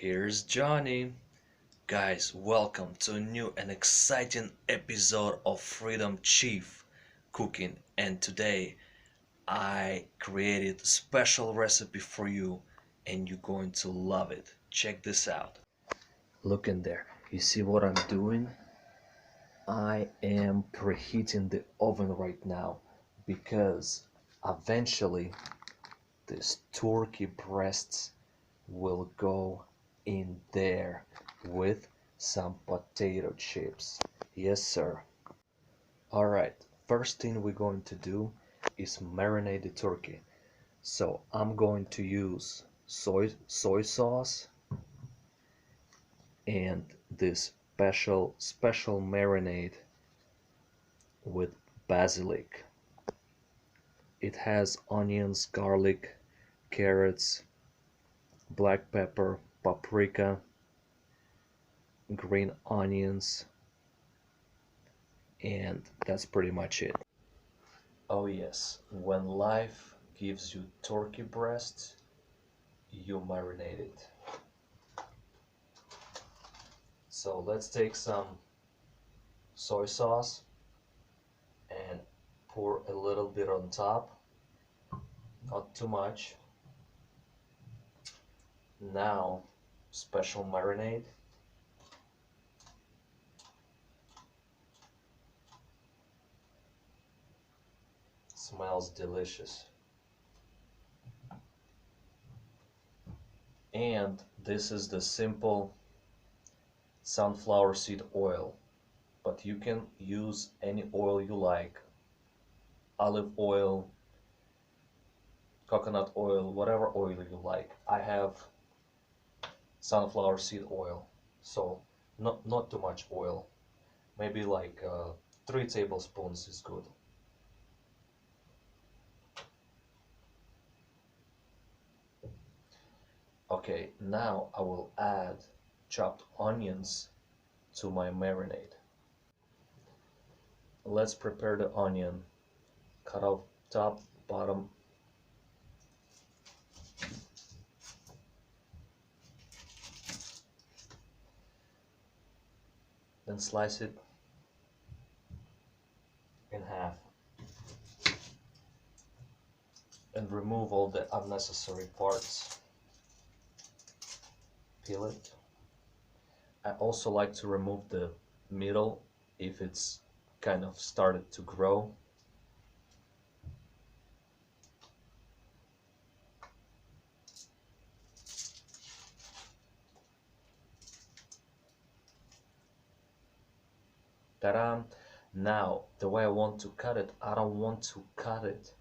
Here's Johnny. Guys, welcome to a new and exciting episode of Freedom Chief Cooking. And today I created a special recipe for you and you're going to love it. Check this out. Look in there. You see what I'm doing? I am preheating the oven right now because eventually these turkey breasts will go in there with some potato chips. Yes, sir. Alright, first thing we're going to do is marinate the turkey. So I'm going to use soy sauce and this special marinade with basilic. It has onions, garlic, carrots, black pepper, paprika, green onions, and that's pretty much it. Oh yes, when life gives you turkey breast, you marinate it. So let's take some soy sauce and pour a little bit on top, not too much. Now, special marinade. Smells delicious. And this is the simple sunflower seed oil, but you can use any oil you like. Olive oil, coconut oil, whatever oil you like. I have sunflower seed oil, so not too much oil. Maybe like 3 tablespoons is good. Okay, now I will add chopped onions to my marinade. Let's prepare the onion. Cut off top, bottom. Then slice it in half and remove all the unnecessary parts. Peel it. I also like to remove the middle if it's kind of started to grow. Ta-da! Now, the way I want to cut it, I don't want to cut it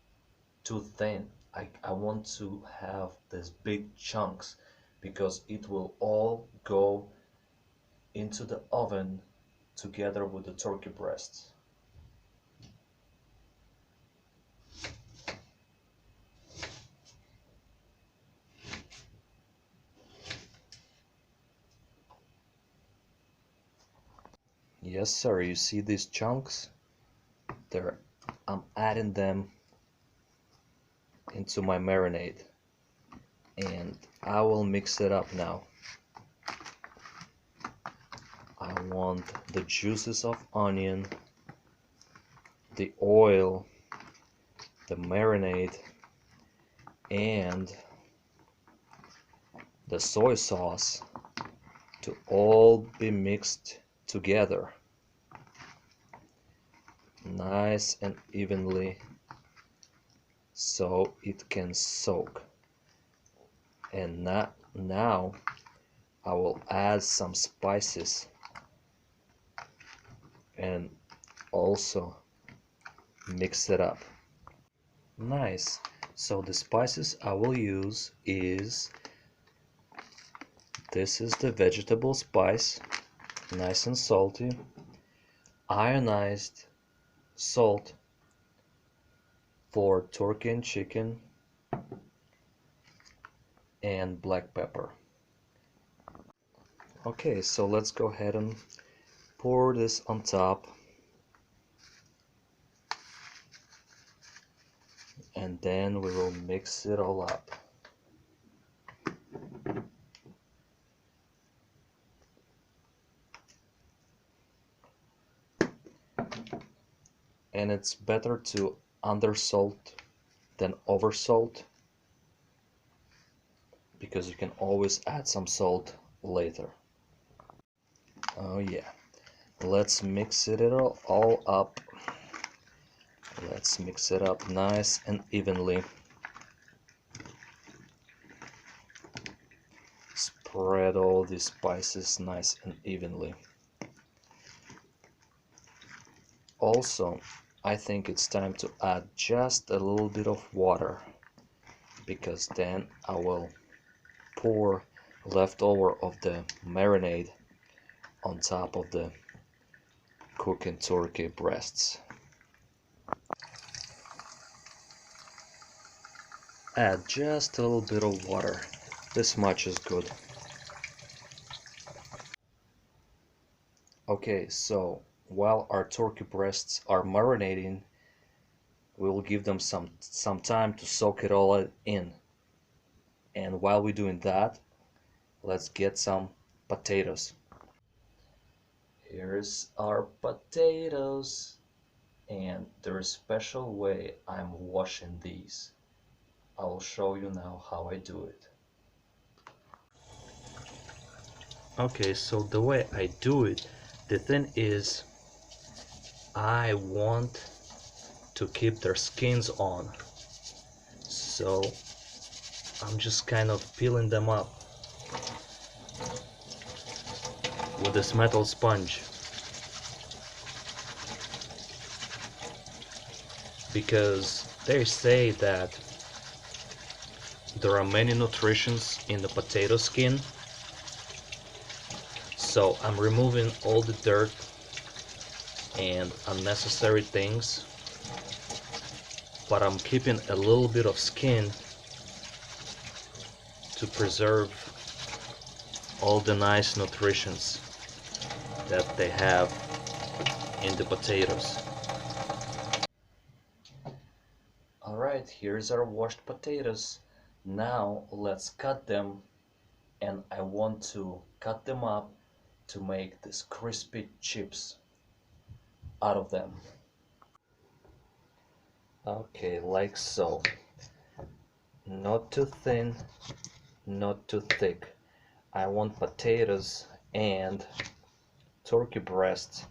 too thin. I want to have these big chunks because it will all go into the oven together with the turkey breasts. Yes, sir, you see these chunks? There, I'm adding them into my marinade and I will mix it up now. I want the juices of onion, the oil, the marinade, and the soy sauce to all be mixed together nice and evenly so it can soak. And now I will add some spices and also mix it up. Nice. So the spices I will use is this is the vegetable spice, nice and salty, ionized salt for turkey and chicken, and black pepper. Okay, so let's go ahead and pour this on top, and then we will mix it all up. and it's better to undersalt than oversalt, because you can always add some salt later. Oh yeah, let's mix it all up. Let's mix it up nice and evenly. Spread all these spices nice and evenly. Also, I think it's time to add just a little bit of water, because then I will pour leftover of the marinade on top of the cooking turkey breasts. Add just a little bit of water. This much is good. Okay, so while our turkey breasts are marinating, we will give them some time to soak it all in. And while we're doing that, let's get some potatoes. Here's our potatoes, and there's a special way I'm washing these. I'll show you now how I do it. Okay, so the way I do it, the thing is, I want to keep their skins on. So I'm just kind of peeling them up with this metal sponge, because they say that there are many nutrients in the potato skin. So I'm removing all the dirt and unnecessary things, but I'm keeping a little bit of skin to preserve all the nice nutrients that they have in the potatoes. Alright, here's our washed potatoes. Now let's cut them, and I want to cut them up to make these crispy chips out of them. Okay, like so. Not too thin, not too thick. I want potatoes and turkey breasts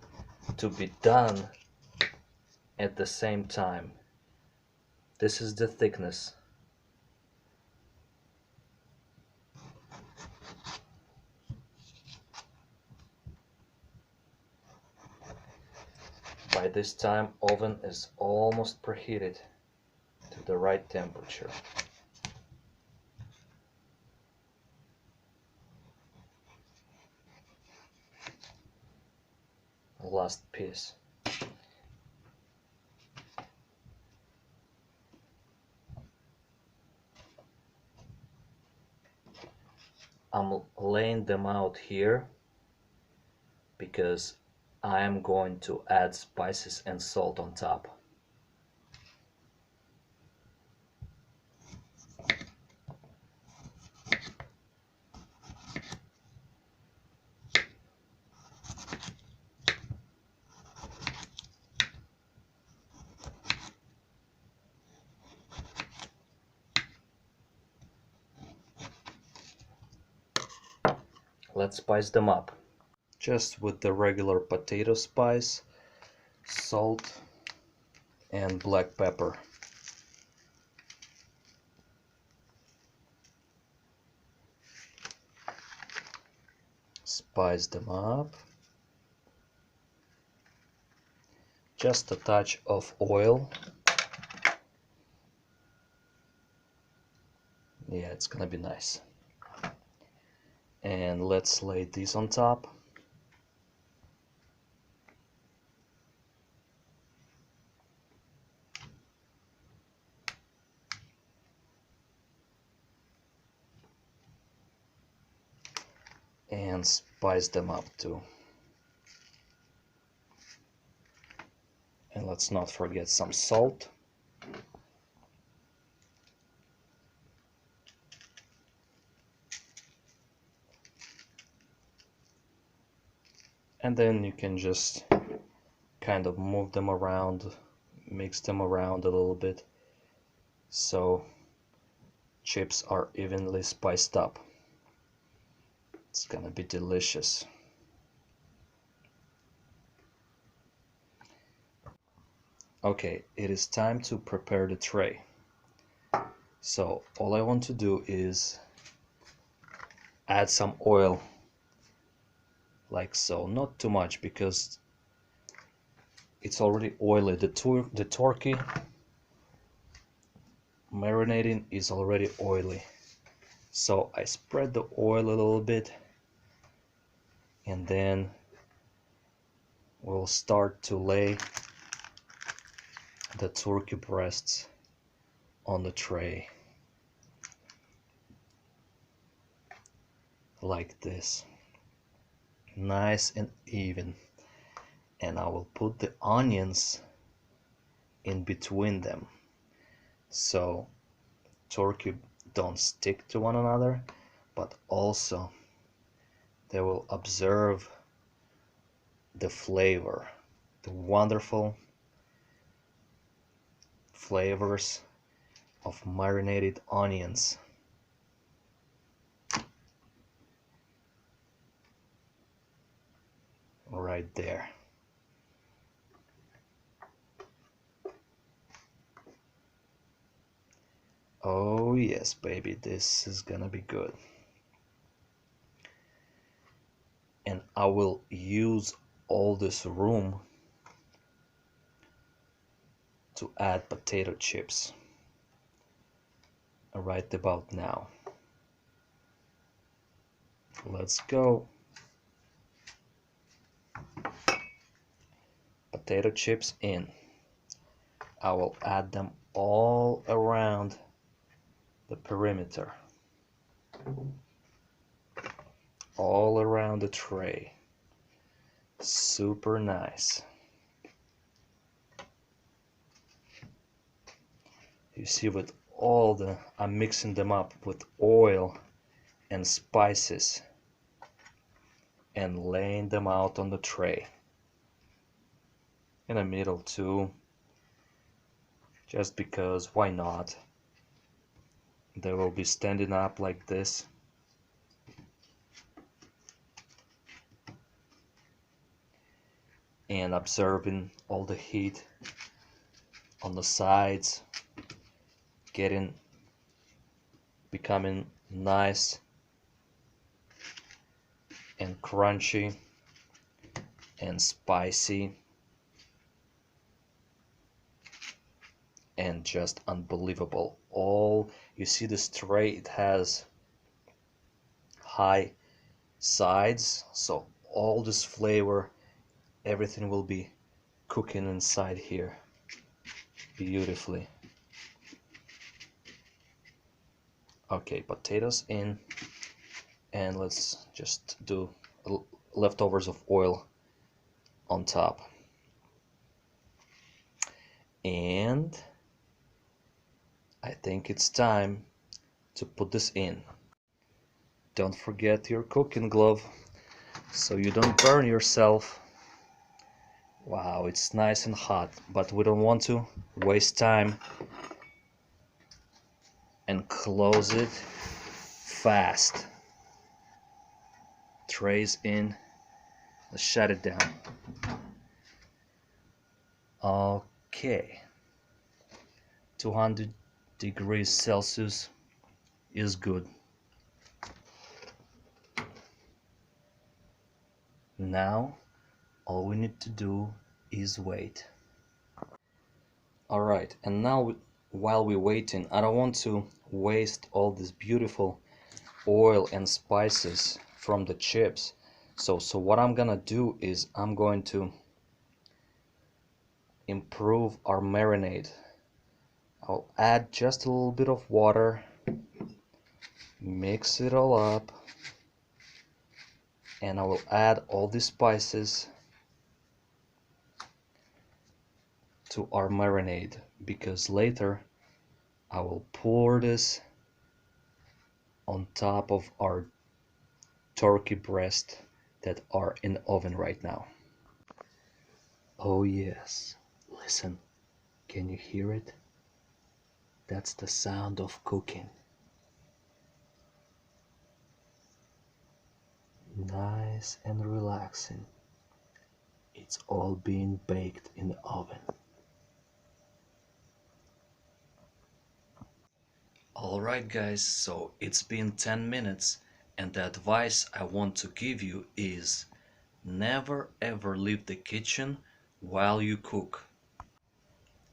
to be done at the same time. This is the thickness. By this time, oven is almost preheated to the right temperature. Last piece. I'm laying them out here because I am going to add spices and salt on top. Let's spice them up. Just with the regular potato spice, salt, and black pepper. Spice them up. Just a touch of oil. Yeah, it's gonna be nice. And let's lay these on top. And spice them up too. And let's not forget some salt. And then you can just kind of move them around mix them around a little bit so chips are evenly spiced up. It's gonna be delicious. Okay, it is time to prepare the tray. So all I want to do is add some oil, like so, not too much because it's already oily. The turkey marinating is already oily. So I spread the oil a little bit and then we'll start to lay the turkey breasts on the tray like this, nice and even, and I will put the onions in between them so turkey don't stick to one another, but also they will observe the flavor, the wonderful flavors of marinated onions. Right there. Oh yes, baby, this is gonna be good. And I will use all this room to add potato chips right about now. Let's go. Potato chips in. I will add them all around the perimeter, all around the tray. Super nice. You see, with all the, I'm mixing them up with oil and spices and laying them out on the tray. In the middle too, just because, why not? They will be standing up like this. And observing all the heat on the sides, becoming nice and crunchy and spicy and just unbelievable. All you see, this tray, it has high sides, so all this flavor, everything will be cooking inside here beautifully. Okay, potatoes in, and let's just do leftovers of oil on top. And I think it's time to put this in. Don't forget your cooking glove so you don't burn yourself. Wow, it's nice and hot, but we don't want to waste time and close it fast. Trays in. Let's shut it down. Okay. 200 degrees Celsius is good. Now all we need to do is wait. Alright, and now while we're waiting, I don't want to waste all this beautiful oil and spices from the chips. So what I'm gonna do is I'm going to improve our marinade. I'll add just a little bit of water, mix it all up, and I will add all the spices to our marinade, because later I will pour this on top of our turkey breast that are in the oven right now. Oh yes, listen, Can you hear it? That's the sound of cooking. Nice and relaxing. It's all being baked in the oven. Alright guys, so it's been 10 minutes and the advice I want to give you is never ever leave the kitchen while you cook.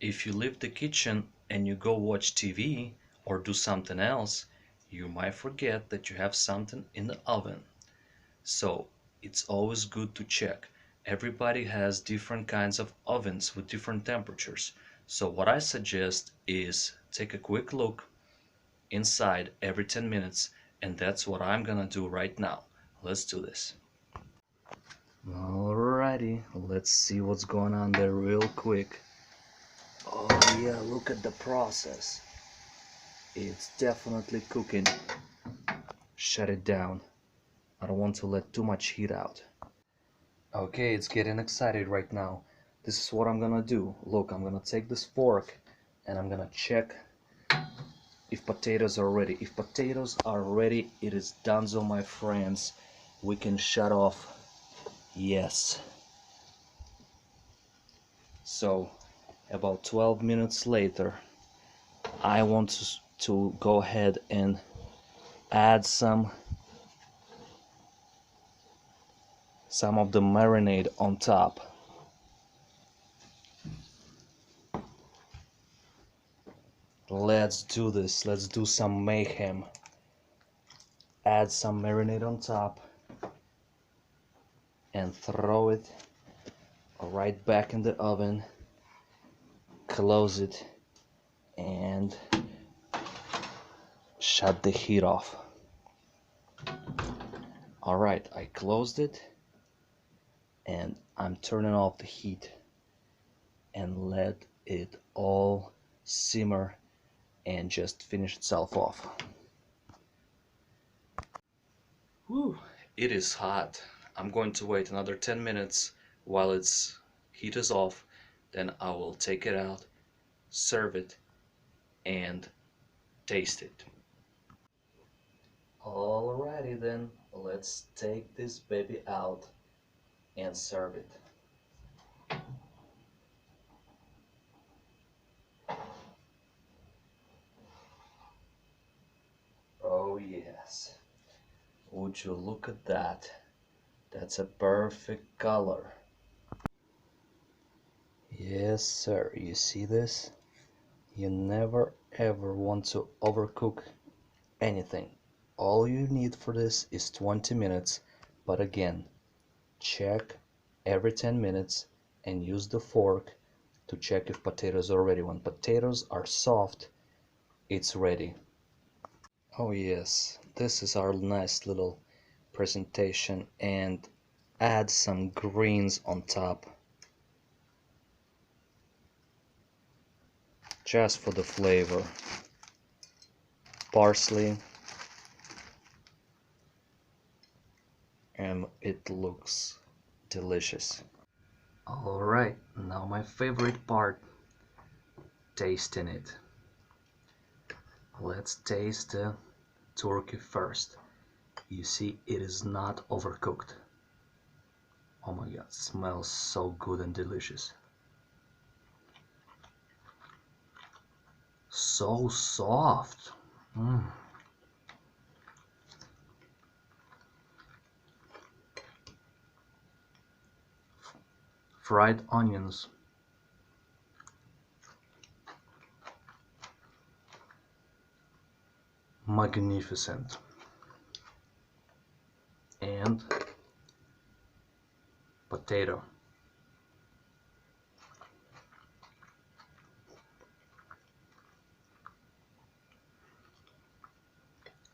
If you leave the kitchen and you go watch TV or do something else, you might forget that you have something in the oven. So it's always good to check. Everybody has different kinds of ovens with different temperatures. So what I suggest is take a quick look inside every 10 minutes, and that's what I'm gonna do right now. Let's do this. Alrighty, let's see what's going on there real quick. Oh yeah, look at the process. It's definitely cooking. Shut it down. I don't want to let too much heat out. Okay, it's getting excited right now. This is what I'm gonna do. Look, I'm gonna take this fork and I'm gonna check if potatoes are ready. If potatoes are ready, it is donezo, my friends. We can shut off. Yes. So about 12 minutes later, I want to go ahead and add some of the marinade on top. Let's do this. Let's do some mayhem. Add some marinade on top and throw it right back in the oven. Close it and shut the heat off. Alright, I closed it and I'm turning off the heat and let it all simmer and just finish itself off. Whew, it is hot. I'm going to wait another 10 minutes while its heat is off, then I will take it out, serve it, and taste it. Alrighty then, let's take this baby out and serve it. Oh yes, would you look at that? That's a perfect color. Yes sir, you see this? You never ever want to overcook anything. All you need for this is 20 minutes, but again, check every 10 minutes and use the fork to check if potatoes are ready. When potatoes are soft, it's ready. Oh yes, this is our nice little presentation, and add some greens on top just for the flavor. Parsley, and it looks delicious. Alright, now my favorite part, tasting it. Let's taste the turkey first. You see, it is not overcooked. Oh my god, it smells so good and delicious. So soft. Fried onions. Magnificent. And potato.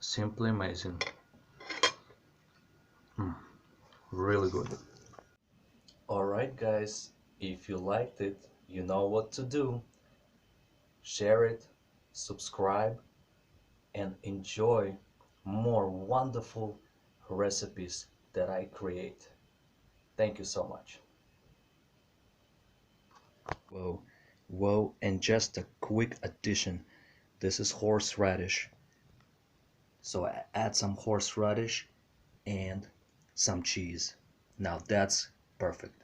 Simply amazing. Really good. Alright guys, if you liked it, you know what to do. Share it, subscribe, and enjoy more wonderful recipes that I create. Thank you so much. Whoa, Whoa, and just a quick addition. This is horseradish. So I add some horseradish and some cheese. Now that's perfect.